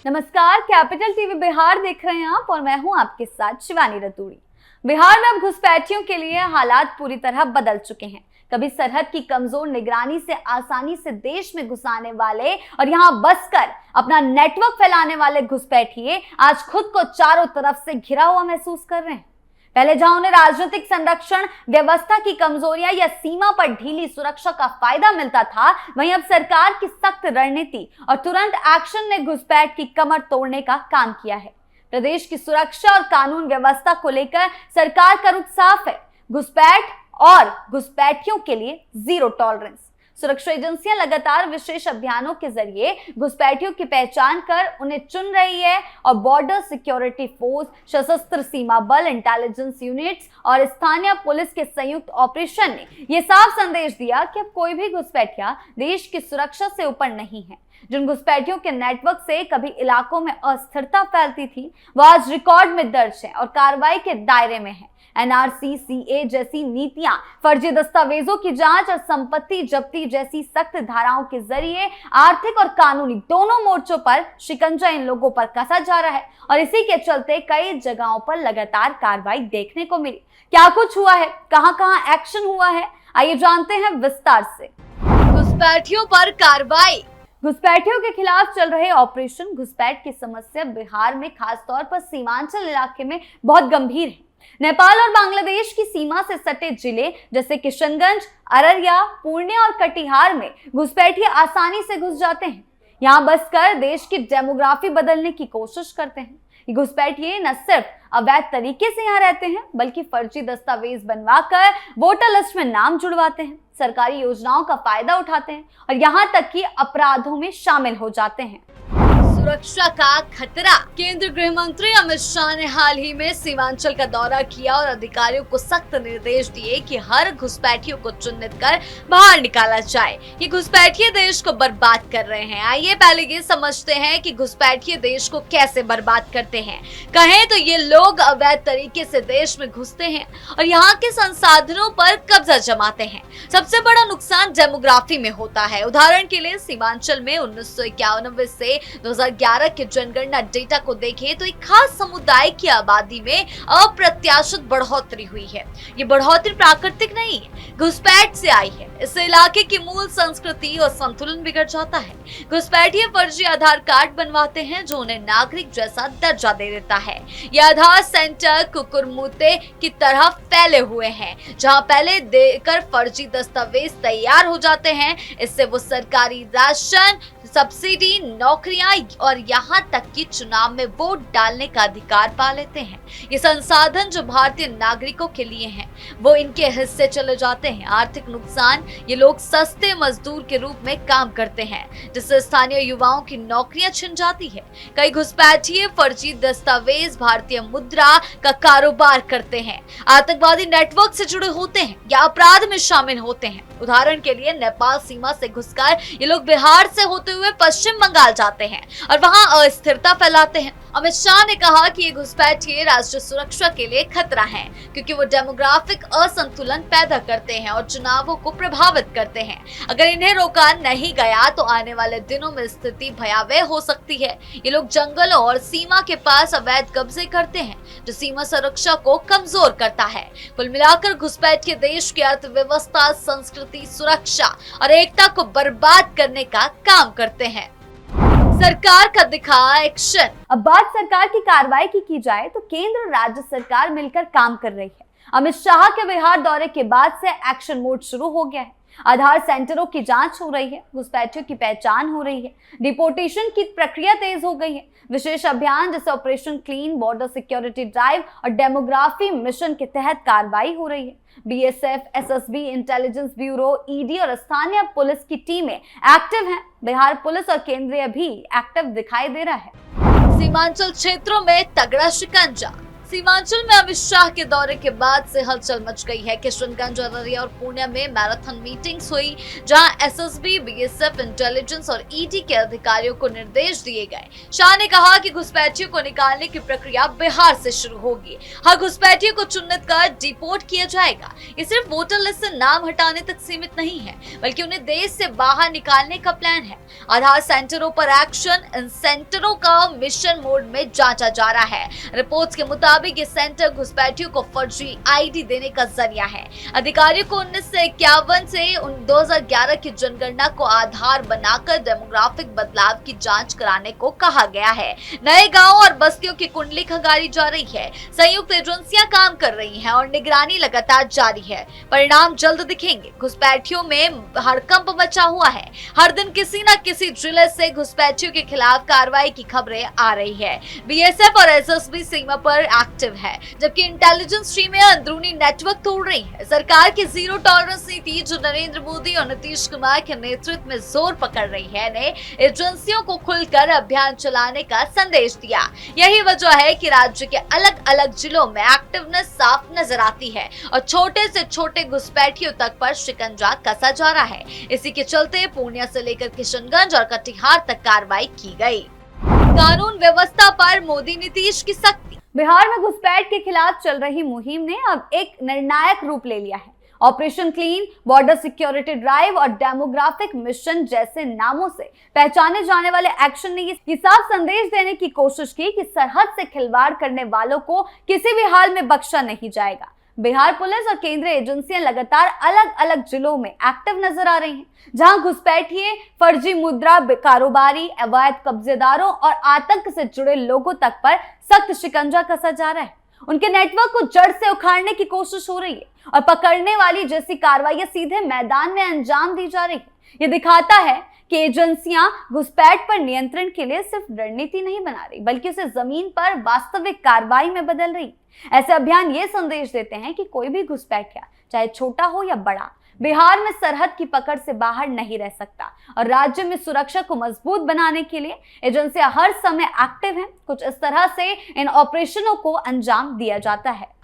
नमस्कार, capital TV Bihar देख रहे हैं आप और मैं हूं आपके साथ शिवानी रतूड़ी। बिहार में अब घुसपैठियों के लिए हालात पूरी तरह बदल चुके हैं। कभी सरहद की कमजोर निगरानी से आसानी से देश में घुसाने वाले और यहां बसकर अपना नेटवर्क फैलाने वाले घुसपैठिए आज खुद को चारों तरफ से घिरा हुआ महसूस कर रहे हैं। पहले जहां उन्हें राजनीतिक संरक्षण, व्यवस्था की कमजोरियां या सीमा पर ढीली सुरक्षा का फायदा मिलता था, वहीं अब सरकार की सख्त रणनीति और तुरंत एक्शन ने घुसपैठ की कमर तोड़ने का काम किया है। प्रदेश की सुरक्षा और कानून व्यवस्था को लेकर सरकार का रुख साफ है। घुसपैठ और घुसपैठियों के लिए जीरो टॉलरेंस। सुरक्षा एजेंसियां लगातार विशेष अभियानों के जरिए घुसपैठियों की पहचान कर उन्हें चुन रही है और बॉर्डर सिक्योरिटी फोर्स, सशस्त्र सीमा बल, इंटेलिजेंस यूनिट्स और स्थानीय पुलिस के संयुक्त ऑपरेशन ने यह साफ संदेश दिया कि अब कोई भी घुसपैठिया देश की सुरक्षा से ऊपर नहीं है। जिन घुसपैठियों के नेटवर्क से कभी इलाकों में अस्थिरता फैलती थी, वो आज रिकॉर्ड में दर्ज है और कार्रवाई के दायरे में है। एनआरसी, सीए जैसी नीतियां, फर्जी दस्तावेजों की जांच और संपत्ति जब्ती जैसी सख्त धाराओं के जरिए आर्थिक और कानूनी दोनों मोर्चों पर शिकंजा इन लोगों पर कसा जा रहा है और इसी के चलते कई जगहों पर लगातार कार्रवाई देखने को मिली। क्या कुछ हुआ है, कहां-कहां एक्शन हुआ है, आइए जानते हैं विस्तार से। घुसपैठियों पर कार्रवाई। घुसपैठियों के खिलाफ चल रहे ऑपरेशन घुसपैठ की समस्या बिहार में खासतौर पर सीमांचल इलाके में बहुत गंभीर है। नेपाल और बांग्लादेश की सीमा से सटे जिले जैसे किशनगंज, अररिया, पूर्णिया और कटिहार में घुसपैठिए आसानी से घुस जाते हैं। यहाँ बसकर देश की डेमोग्राफी बदलने की कोशिश करते हैं। ये घुसपैठिए न सिर्फ अवैध तरीके से यहाँ रहते हैं, बल्कि फर्जी दस्तावेज बनवाकर वोटर लिस्ट में नाम जुड़वाते हैं, सरकारी योजनाओं का फायदा उठाते हैं और यहाँ तक कि अपराधों में शामिल हो जाते हैं। सुरक्षा का खतरा। केंद्रीय गृह मंत्री अमित शाह ने हाल ही में सीमांचल का दौरा किया और अधिकारियों को सख्त निर्देश दिए कि हर घुसपैठियों को चिन्हित कर बाहर निकाला जाए। ये घुसपैठिए देश को बर्बाद कर रहे हैं। आइए पहले ये समझते हैं कि घुसपैठिए देश को कैसे बर्बाद करते हैं। कहें तो ये लोग अवैध तरीके से देश में घुसते हैं और यहाँ के संसाधनों पर कब्जा जमाते हैं। सबसे बड़ा नुकसान डेमोग्राफी में होता है। उदाहरण के लिए सीमांचल में 1991 से 2011 के जनगणना डेटा को देखें तो एक खास समुदाय की आबादी में अप्रत्याशित बढ़ोतरी हुई है। ये बढ़ोतरी प्राकृतिक नहीं है, घुसपैठ से आई है। इस इलाके की मूल संस्कृति और संतुलन बिगड़ जाता है। घुसपैठिए फर्जी आधार कार्ड बनवाते हैं जो उन्हें नागरिक जैसा दर्जा दे देता है। ये आधार सेंटर कुकुरमुते की तरह फैले हुए हैं, जहां पहले देकर फर्जी दस्तावेज तैयार हो जाते हैं। इससे वो सरकारी राशन, सब्सिडी, नौकरियां और यहाँ तक कि चुनाव में वोट डालने का अधिकार पा लेते हैं। ये संसाधन जो भारतीय नागरिकों के लिए हैं, वो इनके हिस्से चले जाते हैं। आर्थिक नुकसान, ये लोग सस्ते मजदूर के रूप में काम करते हैं, जिससे स्थानीय युवाओं की नौकरियां छिन जाती है। कई घुसपैठिए फर्जी दस्तावेज, भारतीय मुद्रा का कारोबार करते हैं, आतंकवादी नेटवर्क से जुड़े होते हैं या अपराध में शामिल होते हैं। उदाहरण के लिए नेपाल सीमा से घुसकर ये लोग बिहार से होते हुए पश्चिम बंगाल जाते हैं और वहां अस्थिरता फैलाते हैं। अमित शाह ने कहा कि ये घुसपैठिए राष्ट्रीय सुरक्षा के लिए खतरा हैं, क्योंकि वो डेमोग्राफिक असंतुलन पैदा करते हैं और चुनावों को प्रभावित करते हैं। अगर इन्हें रोका नहीं गया तो आने वाले दिनों में स्थिति भयावह हो सकती है। ये लोग जंगलों और सीमा के पास अवैध कब्जे करते हैं, जो सीमा सुरक्षा को कमजोर करता है। कुल मिलाकर घुसपैठिए देश की अर्थव्यवस्था, संस्कृति, सुरक्षा और एकता को बर्बाद करने का काम करते हैं। सरकार का दिखा एक्शन। अब बात सरकार की कार्रवाई की जाए तो केंद्र और राज्य सरकार मिलकर काम कर रही है। अमित शाह के बिहार दौरे के बाद से एक्शन मोड शुरू हो गया है। आधार सेंटरों की जांच हो रही है, घुसपैठियों की पहचान हो रही है, डिपोर्टेशन की प्रक्रिया तेज हो गई है। विशेष अभियान जैसे operation clean, border security drive और डेमोग्राफी मिशन के तहत कार्रवाई हो रही है। BSF, SSB, intelligence bureau, ED और स्थानीय पुलिस की टीमें एक्टिव हैं। बिहार पुलिस और केंद्रीय भी एक्टिव दिखाई दे रहा है। सीमांचल क्षेत्रों में तगड़ा शिकंजा। सीमांचल में अमित शाह के दौरे के बाद से हलचल मच गई है। किशनगंज, अररिया और पूर्णिया में मैराथन मीटिंग्स हुई, जहां एसएसबी, बीएसएफ, इंटेलिजेंस और ईडी के अधिकारियों को निर्देश दिए गए। शाह ने कहा कि घुसपैठियों को निकालने की प्रक्रिया बिहार से शुरू होगी। हर घुसपैठियों को चिन्हित कर डिपोर्ट किया जाएगा। ये सिर्फ वोटर लिस्ट से नाम हटाने तक सीमित नहीं है, बल्कि उन्हें देश से बाहर निकालने का प्लान है। आधार सेंटरों पर एक्शन, इन सेंटरों का मिशन मोड में जांचा जा रहा है। रिपोर्ट्स के मुताबिक ये सेंटर घुसपैठियों को फर्जी आईडी देने का जरिया है। अधिकारियों को 1951 से 2011 की जनगणना को आधार बनाकर डेमोग्राफिक बदलाव की जांच कराने को कहा गया है। नए गांव और बस्तियों की कुंडली खंगाली जा रही है। संयुक्त एजेंसियां काम कर रही हैं और निगरानी लगातार जारी है। परिणाम जल्द दिखेंगे। घुसपैठियों में हड़कंप मचा हुआ है। हर दिन किसी न किसी जिले से घुसपैठियों के खिलाफ कार्रवाई की खबरें आ रही है। बीएसएफ और एसएसबी सीमा पर एक्टिव है, जबकि इंटेलिजेंस टीमें अंदरूनी नेटवर्क तोड़ रही है। सरकार की जीरो टॉलरेंस नीति, जो नरेंद्र मोदी और नीतीश कुमार के नेतृत्व में जोर पकड़ रही है, ने एजेंसियों को खुलकर अभियान चलाने का संदेश दिया। यही वजह है कि राज्य के अलग अलग जिलों में एक्टिवनेस साफ नजर आती है और छोटे से छोटे घुसपैठियों तक पर शिकंजा कसा जा रहा है। इसी के चलते पूर्णिया से लेकर किशनगंज और कटिहार तक कार्रवाई की गई। कानून व्यवस्था पर मोदी नीतीश की सख्ती। बिहार में घुसपैठ के खिलाफ चल रही मुहिम ने अब एक निर्णायक रूप ले लिया है। Operation clean, border security drive और डेमोग्राफिक मिशन जैसे नामों से पहचाने जाने वाले एक्शन ने ये साफ संदेश देने की कोशिश की कि सरहद से खिलवाड़ करने वालों को किसी भी हाल में बख्शा नहीं जाएगा। बिहार पुलिस और केंद्रीय एजेंसियां लगातार अलग अलग जिलों में एक्टिव नजर आ रही हैं, जहां घुसपैठिए, फर्जी मुद्रा कारोबारी, अवैध कब्जेदारों और आतंक से जुड़े लोगों तक पर सख्त शिकंजा कसा जा रहा है। उनके नेटवर्क को जड़ से उखाड़ने की कोशिश हो रही है और पकड़ने वाली जैसी कार्रवाइयां सीधे मैदान में अंजाम दी जा रही है। ये दिखाता है कि एजेंसियां घुसपैठ पर नियंत्रण के लिए सिर्फ रणनीति नहीं बना रही, बल्कि उसे जमीन पर वास्तविक कार्रवाई में बदल रही। ऐसे अभियान ये संदेश देते हैं कि कोई भी घुसपैठिया, चाहे छोटा हो या बड़ा, बिहार में सरहद की पकड़ से बाहर नहीं रह सकता। और राज्य में सुरक्षा को मजबूत बनाने के लिए एजेंसियां हर समय एक्टिव हैं। कुछ इस तरह से इन ऑपरेशनों को अंजाम दिया जाता है।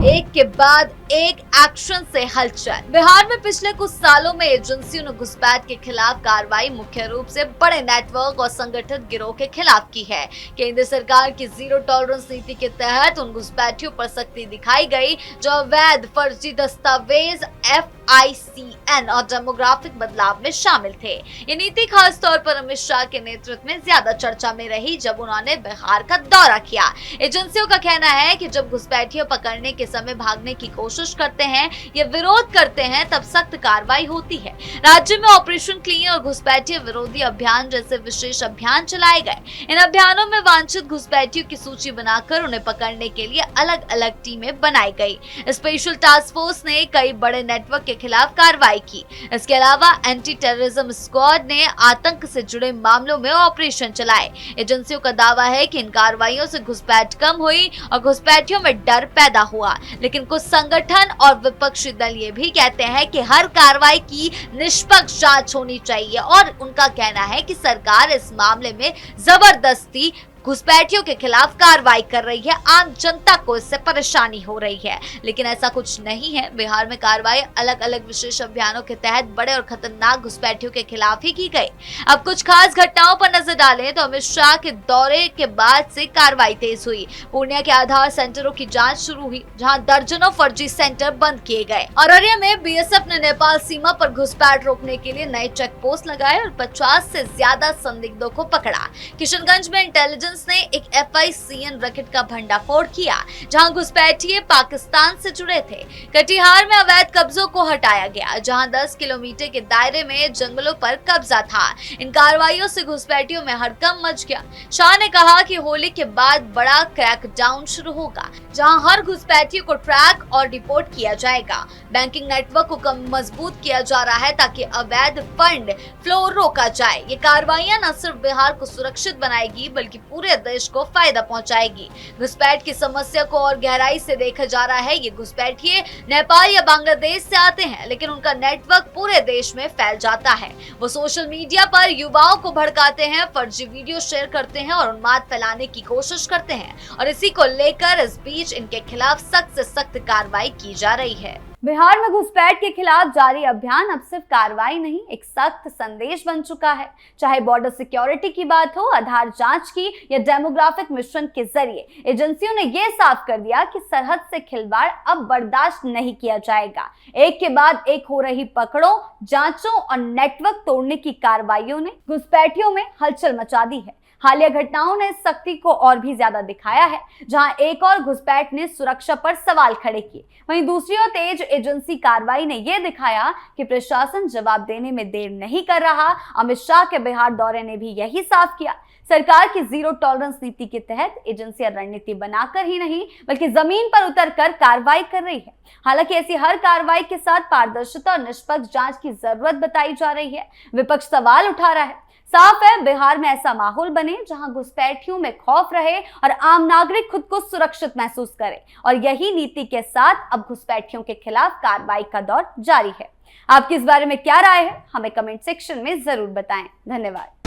एक के बाद एक एक्शन से हलचल। बिहार में पिछले कुछ सालों में एजेंसियों ने घुसपैठ के खिलाफ कार्रवाई मुख्य रूप से बड़े नेटवर्क और संगठित गिरोह के खिलाफ की है। केंद्र सरकार की जीरो टॉलरेंस नीति के तहत उन घुसपैठियों पर सख्ती दिखाई गई जो अवैध, फर्जी दस्तावेज, FICN और डेमोग्राफिक बदलाव में शामिल थे। ये नीति खास तौर पर अमित शाह के नेतृत्व में ज्यादा चर्चा में रही जब उन्होंने बिहार का दौरा किया। एजेंसियों का कहना है कि जब घुसपैठियों पकड़ने के समय भागने की कोशिश करते हैं या विरोध करते हैं, तब सख्त कार्रवाई होती है। राज्य में ऑपरेशन क्लीन और घुसपैठिया विरोधी अभियान जैसे विशेष अभियान चलाए गए। इन अभियानों में वांछित घुसपैठियों की सूची बनाकर उन्हें पकड़ने के लिए अलग अलग टीमें बनाई गई। स्पेशल टास्क फोर्स ने कई बड़े नेटवर्क के खिलाफ कार्रवाई की। इसके अलावा एंटी टेररिज्म स्क्वाड ने आतंक से जुड़े मामलों में ऑपरेशन चलाए। एजेंसियों का दावा है कि इन कार्रवाइयों से घुसपैठ कम हुई और घुसपैठियों में डर पैदा हुआ, लेकिन कुछ संगठन और विपक्षी दल ये भी कहते हैं कि हर कार्रवाई की निष्पक्ष जांच होनी चाहिए और उनका कहना है कि सरकार इस मामले में जबरदस्ती घुसपैठियों के खिलाफ कार्रवाई कर रही है। आम जनता को इससे परेशानी हो रही है, लेकिन ऐसा कुछ नहीं है। बिहार में कार्रवाई अलग अलग विशेष अभियानों के तहत बड़े और खतरनाक घुसपैठियों के खिलाफ ही की गई। अब कुछ खास घटनाओं पर नजर डालें तो अमित शाह के दौरे के बाद से कार्रवाई तेज हुई। पूर्णिया के आधार सेंटरों की जांच शुरू हुई, जहां दर्जनों फर्जी सेंटर बंद किए गए। अररिया में बीएसएफ ने नेपाल सीमा पर घुसपैठ रोकने के लिए नए चेक पोस्ट लगाए और 50 से ज्यादा संदिग्धों को पकड़ा। किशनगंज में इंटेलिजेंस ने एक FICN रैकेट का भंडाफोड़ किया, जहां घुसपैठिए पाकिस्तान से जुड़े थे। कटिहार में अवैध कब्जों को हटाया गया, जहां 10 किलोमीटर के दायरे में जंगलों पर कब्जा था। इन कार्रवाइयों से घुसपैठियों में हड़कंप मच गया। शाह ने कहा कि होली के बाद बड़ा क्रैकडाउन शुरू होगा, जहां हर घुसपैठियों को ट्रैक और डिपोर्ट किया जाएगा। बैंकिंग नेटवर्क को मजबूत किया जा रहा है ताकि अवैध फंड फ्लो रोका जाए। ये कार्रवाइयां न सिर्फ बिहार को सुरक्षित बनाएगी, बल्कि पूरे देश को फायदा पहुंचाएगी। घुसपैठ की समस्या को और गहराई से देखा जा रहा है। ये घुसपैठिए नेपाल या बांग्लादेश से आते हैं, लेकिन उनका नेटवर्क पूरे देश में फैल जाता है। वो सोशल मीडिया पर युवाओं को भड़काते हैं, फर्जी वीडियो शेयर करते हैं और उन्माद फैलाने की कोशिश करते हैं, और इसी को लेकर इस बीच इनके खिलाफ सख्त से सख्त कार्रवाई की जा रही है। बिहार में घुसपैठ के खिलाफ जारी अभियान अब सिर्फ कार्रवाई नहीं, एक सख्त संदेश बन चुका है। चाहे बॉर्डर सिक्योरिटी की बात हो, आधार जांच की या डेमोग्राफिक मिशन के जरिए एजेंसियों ने यह साफ कर दिया कि सरहद से खिलवाड़ अब बर्दाश्त नहीं किया जाएगा। एक के बाद एक हो रही पकड़ों, जांचों और नेटवर्क तोड़ने की कार्रवाइयों ने घुसपैठियों में हलचल मचा दी है। हालिया घटनाओं ने इस सख्ती को और भी ज्यादा दिखाया है। जहां एक और घुसपैठ ने सुरक्षा पर सवाल खड़े किए, वहीं दूसरी ओर तेज एजेंसी कार्रवाई ने यह दिखाया कि प्रशासन जवाब देने में देर नहीं कर रहा। अमित शाह के बिहार दौरे ने भी यही साफ किया। सरकार की जीरो टॉलरेंस नीति के तहत एजेंसियां रणनीति बनाकर ही नहीं, बल्कि जमीन पर उतरकर कार्रवाई कर रही है। हालांकि ऐसी हर कार्रवाई के साथ पारदर्शिता और निष्पक्ष जांच की जरूरत बताई जा रही है। विपक्ष सवाल उठा रहा है। साफ है, बिहार में ऐसा माहौल बने जहां घुसपैठियों में खौफ रहे और आम नागरिक खुद को सुरक्षित महसूस करे, और यही नीति के साथ अब घुसपैठियों के खिलाफ कार्रवाई का दौर जारी है। आपकी इस बारे में क्या राय है, हमें कमेंट सेक्शन में जरूर बताएं। धन्यवाद।